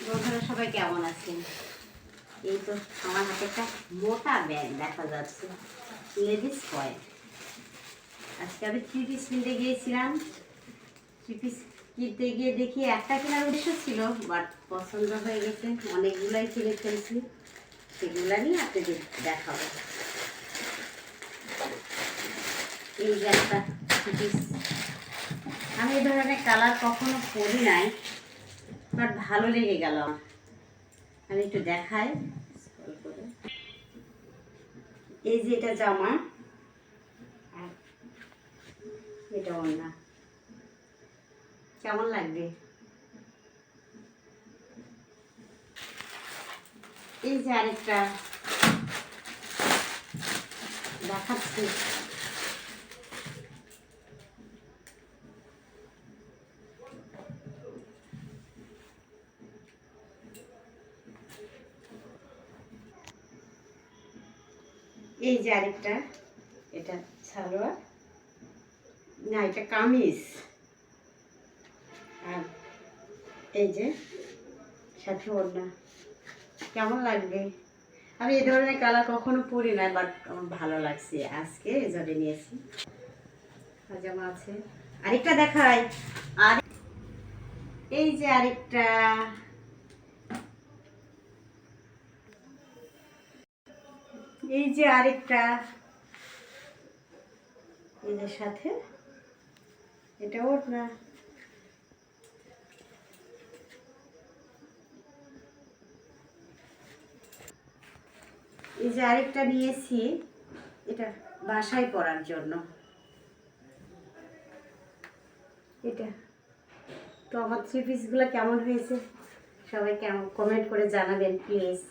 বন্ধুরা সবাই কেমন আছেন? এই তো আমার হাতে একটা মোটা ব্যাগ দেখা যাচ্ছে, লেডিস কয়েন। আজকে আমি 3 পিস কিনতে গিয়েছিলাম। 3 পিস কিনতে গিয়ে দেখি একটা কেনার উদ্দেশ্য ছিল, বাট পছন্দ হয়ে গেছে, অনেকগুলোই কিনে ফেলছি। সেগুলো নিয়ে আপনাদের দেখাবো। এই যে একটা 3 পিস, আমি এই ধরনের কালার কখনো পরি নাই, বাট ভালো লেগে গেল। আমি একটু দেখাই। এই যে এটা জামা, আর এটা ওড়না। কেমন লাগবে? এই যে আরেকটা দেখাচ্ছি। এই যে আরেকটা, এটা সালোয়ার না, এটা কামিজ। আর এই যে সাথে ওড়না। কেমন লাগবে? আমি এই ধরনের কালার কখনো পরি না, বাট আমার ভালো লাগছে, আজকে এই জন্য নিয়েছি। পাজামা আছে, আরেকটা দেখাই। আর এই যে আরেকটা, এই যে আরেকটা, এদের সাথে এটা ওড়না। এই যে আরেকটা নিয়েছি, এটা বাসায় পরার জন্য। এটা তো আমার 3 পিসগুলো কেমন হয়েছে সবাই কেমন কমেন্ট করে জানাবেন প্লিজ।